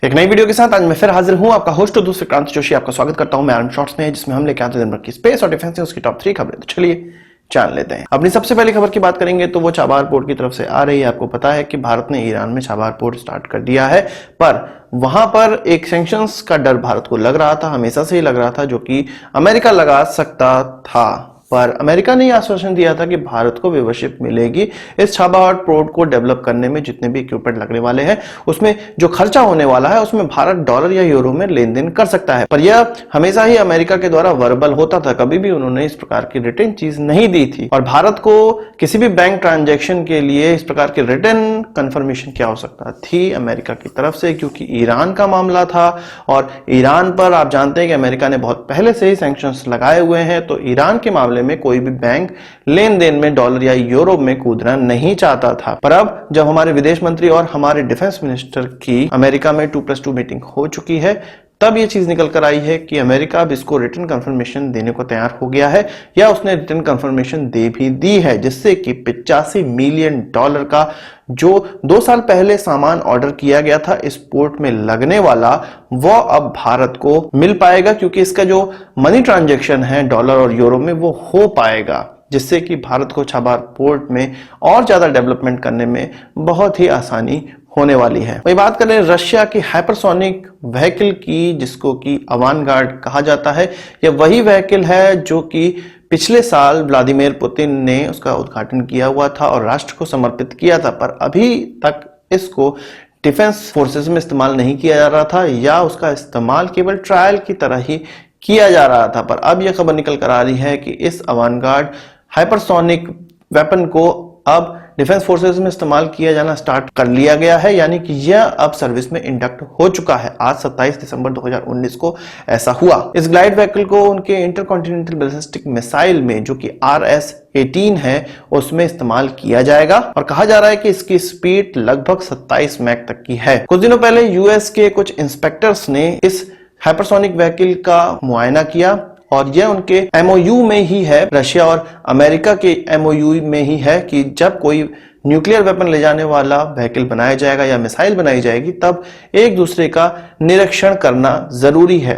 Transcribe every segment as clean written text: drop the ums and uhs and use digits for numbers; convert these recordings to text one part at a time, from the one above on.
एक नई वीडियो के साथ आज मैं फिर हाजिर हूं, आपका होस्ट और दूसरे क्रांति जोशी। आपका स्वागत करता हूं मैं आर्म शॉर्ट्स में, जिसमें हम लेके आते हैं दिन भर की स्पेस और डिफेंस न्यूज की टॉप 3 खबरें। तो चलिए जान लेते हैं। अपनी सबसे पहली खबर की बात करेंगे तो वो चाबार पोर्ट की तरफ से आ रही है। आपको पता है कि भारत ने ईरान में चाबार पोर्ट स्टार्ट कर दिया है, पर वहां पर एक सैंक्शंस का डर भारत को लग रहा था, हमेशा से ही लग रहा था, जो कि अमेरिका लगा सकता था। पर अमेरिका ने आश्वासन दिया था कि भारत को मेंबरशिप मिलेगी इस चाबार पोर्ट को डेवलप करने में। जितने भी इक्विपमेंट लगने वाले हैं उसमें जो खर्चा होने वाला है उसमें भारत डॉलर या यूरो में लेन देन कर सकता है। पर यह हमेशा ही अमेरिका के द्वारा वर्बल होता था, कभी भी उन्होंने इस प्रकार की रिटर्न चीज नहीं दी थी। और भारत को किसी भी बैंक ट्रांजेक्शन के लिए इस प्रकार की रिटर्न कंफर्मेशन की आवश्यकता थी अमेरिका की तरफ से, क्योंकि ईरान का मामला था और ईरान पर आप जानते हैं कि अमेरिका ने बहुत पहले से ही सैंक्शंस लगाए हुए हैं। तो ईरान के मामले में कोई भी बैंक लेन देन में डॉलर या यूरो में कूदना नहीं चाहता था। पर अब जब हमारे विदेश मंत्री और हमारे डिफेंस मिनिस्टर की अमेरिका में 2+2 मीटिंग हो चुकी है, तब यह चीज निकल कर आई है कि अमेरिका अब इसको रिटर्न कंफर्मेशन देने को तैयार हो गया है, या उसने रिटर्न कंफर्मेशन दे भी दी है, जिससे कि $85 मिलियन का जो 2 साल पहले सामान ऑर्डर किया गया था इस पोर्ट में लगने वाला, वो अब भारत को मिल पाएगा, क्योंकि इसका जो मनी ट्रांजैक्शन है डॉलर और यूरो में वो हो पाएगा, जिससे कि भारत को चाबार पोर्ट में और ज्यादा डेवलपमेंट करने में बहुत ही आसानी होने वाली है। वही बात करें रशिया की हाइपरसोनिक व्हीकल की, जिसको कि अवानगार्ड कहा जाता है। यह वही व्हीकल है जो कि पिछले साल व्लादिमीर पुतिन ने उसका उद्घाटन किया हुआ था और राष्ट्र को समर्पित किया था, पर अभी तक इसको डिफेंस फोर्सेस में इस्तेमाल नहीं किया जा रहा था, या उसका इस्तेमाल केवल ट्रायल की तरह ही किया जा रहा था। पर अब यह खबर निकल कर आ रही है कि इस अवानगार्ड हाइपरसोनिक वेपन को अब डिफेंस फोर्सेस में इस्तेमाल किया जाना स्टार्ट कर लिया गया है, यानी कि यह अब सर्विस में इंडक्ट हो चुका है। आज 27 दिसंबर 2019 को ऐसा हुआ। इस ग्लाइड व्हीकल को उनके इंटरकॉन्टिनेंटल बैलिस्टिक मिसाइल में, जो कि RS-18 है, उसमें इस्तेमाल किया जाएगा। और कहा जा रहा है कि इसकी स्पीड लगभग 27 मैक तक की है। कुछ दिनों पहले यूएस के कुछ इंस्पेक्टर्स ने इस हाइपरसोनिक व्हीकल का मुआयना किया, और यह उनके MOU में ही है, रशिया और अमेरिका के MOU में ही है, कि जब कोई न्यूक्लियर वेपन ले जाने वाला व्हीकल बनाया जाएगा या मिसाइल बनाई जाएगी, तब एक दूसरे का निरीक्षण करना जरूरी है।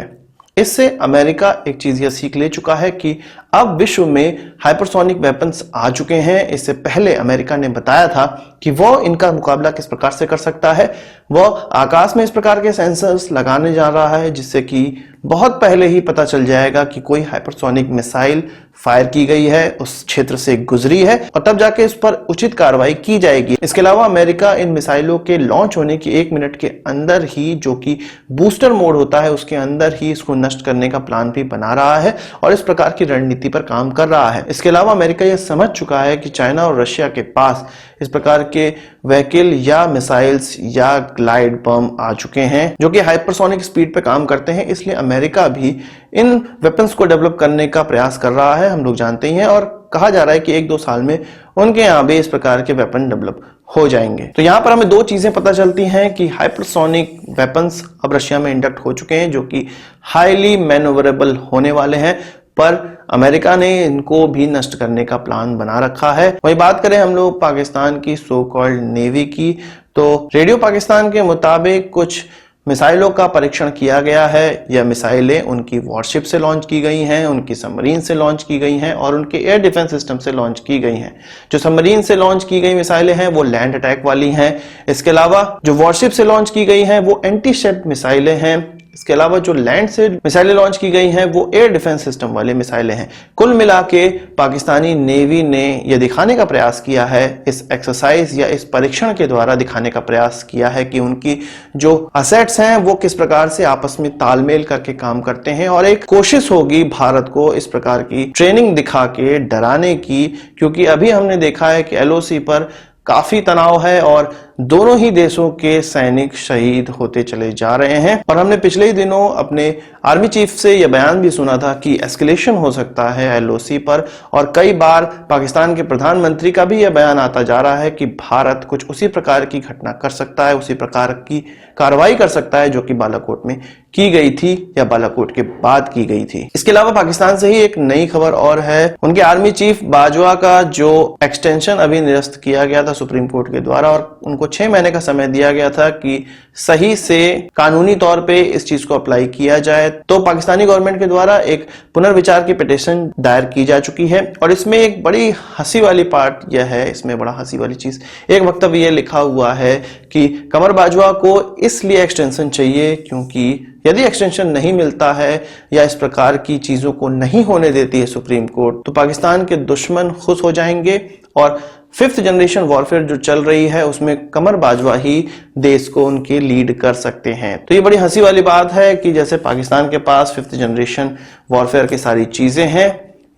इससे अमेरिका एक चीज यह सीख ले चुका है कि अब विश्व में हाइपरसोनिक वेपन्स आ चुके हैं। इससे पहले अमेरिका ने बताया था कि वो इनका मुकाबला किस प्रकार से कर सकता है। वो आकाश में इस प्रकार के सेंसर्स लगाने जा रहा है, जिससे कि बहुत पहले ही पता चल जाएगा कि कोई हाइपरसोनिक मिसाइल फायर की गई है, उस क्षेत्र से गुजरी है, और तब जाके इस पर उचित कार्रवाई की जाएगी। इसके अलावा अमेरिका इन मिसाइलों के लॉन्च होने की 1 मिनट के अंदर ही, जो कि बूस्टर मोड होता है, उसके अंदर ही इसको नष्ट करने का प्लान भी बना रहा है और इस प्रकार की रणनीति पर काम कर रहा है। इसके अलावा अमेरिका यह समझ चुका है कि चाइना और रशिया के पास इस प्रकार के व्हीकल या मिसाइल्स या ग्लाइड बम आ चुके हैं, जो कि हाइपरसोनिक स्पीड पे काम करते हैं। इसलिए अमेरिका भी इन वेपन्स को डेवलप करने का प्रयास कर रहा है, हम लोग जानते ही हैं, और कहा जा रहा है कि 1-2 साल में उनके यहां भी इस प्रकार के वेपन डेवलप हो जाएंगे। तो यहां पर हमें 2 चीजें पता चलती हैं कि हाइपरसोनिक वेपन्स अब रशिया में इंडक्ट हो चुके हैं, जो कि हाईली मैनोवरेबल होने वाले हैं, पर अमेरिका ने इनको भी नष्ट करने का प्लान बना रखा है। वही बात करें हम लोग पाकिस्तान की सो कॉल्ड नेवी की, तो रेडियो पाकिस्तान के मुताबिक कुछ मिसाइलों का परीक्षण किया गया है। यह मिसाइलें उनकी वॉरशिप से लॉन्च की गई हैं, उनकी सबमरीन से लॉन्च की गई हैं और उनके एयर डिफेंस सिस्टम से लॉन्च की गई हैं। जो सबमरीन से लॉन्च की गई मिसाइलें हैं वो लैंड अटैक वाली हैं। इसके अलावा जो वॉरशिप से लॉन्च की गई हैं वो एंटी शिप मिसाइलें हैं। इसके अलावा जो लैंड से मिसाइलें लॉन्च की गई हैं वो एयर डिफेंस सिस्टम वाले मिसाइलें हैं। कुल मिला के पाकिस्तानी नेवी ने यह दिखाने का प्रयास किया है, इस एक्सरसाइज या इस परीक्षण के द्वारा दिखाने का प्रयास किया है कि उनकी जो असेट्स हैं वो किस प्रकार से आपस में तालमेल करके काम करते हैं, और एक कोशिश होगी भारत को इस प्रकार की ट्रेनिंग दिखा के डराने की, क्योंकि अभी हमने देखा है कि LOC पर काफी तनाव है और दोनों ही देशों के सैनिक शहीद होते चले जा रहे हैं। और हमने पिछले ही दिनों अपने आर्मी चीफ से यह बयान भी सुना था कि एस्केलेशन हो सकता है LOC पर, और कई बार पाकिस्तान के प्रधानमंत्री का भी यह बयान आता जा रहा है कि भारत कुछ उसी प्रकार की घटना कर सकता है, उसी प्रकार की कार्रवाई कर सकता है जो कि बालाकोट में की गई थी या बालाकोट के बाद की गई थी। इसके अलावा पाकिस्तान से ही एक नई खबर और है, उनके आर्मी चीफ बाजवा का जो एक्सटेंशन अभी निरस्त किया गया था सुप्रीम कोर्ट के द्वारा और उनको 6 महीने का समय दिया गया था कि सही से कानूनी तौर पे इस चीज को अप्लाई किया जाए। तो पाकिस्तानी गवर्नमेंट के द्वारा एक पुनर्विचार की पिटीशन दायर की जा चुकी है और इसमें एक बड़ी हंसी वाली पार्ट यह है, इसमें बड़ा हंसी वाली चीज, एक वक्तव्य ये लिखा हुआ है कि कमर बाजवा को इसलिए एक्सटेंशन चाहिए क्योंकि यदि एक्सटेंशन नहीं मिलता है या इस प्रकार की चीजों को नहीं होने देती है सुप्रीम कोर्ट, तो पाकिस्तान के दुश्मन खुश हो जाएंगे और 5th जनरेशन वॉरफेयर जो चल रही है उसमें कमर बाजवा ही देश को उनके लीड कर सकते हैं। तो ये बड़ी हंसी वाली बात है कि जैसे पाकिस्तान के पास 5th जनरेशन वॉरफेयर की सारी चीजें हैं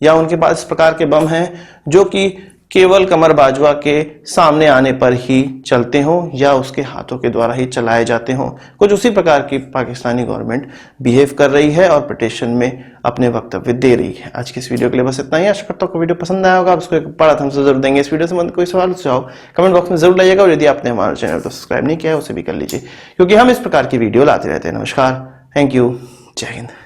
या उनके पास इस प्रकार के बम हैं जो कि केवल कमर बाजवा के सामने आने पर ही चलते हों या उसके हाथों के द्वारा ही चलाए जाते हों। कुछ उसी प्रकार की पाकिस्तानी गवर्नमेंट बिहेव कर रही है और पिटीशन में अपने वक्तव्य दे रही है। आज की इस वीडियो के लिए बस इतना ही। आशा करता हूं वीडियो पसंद आया होगा। आप उसको एक बड़ा थम्स अप जरूर देंगे। इस वीडियो से संबंधित कोई सवाल सुझाव कमेंट बॉक्स में जरूर लाइएगा और यदि आपने हमारा चैनल को सब्सक्राइब नहीं किया है उसे भी कर लीजिए क्योंकि हम इस प्रकार की वीडियो लाते रहते हैं। नमस्कार, थैंक यू, जय हिंद।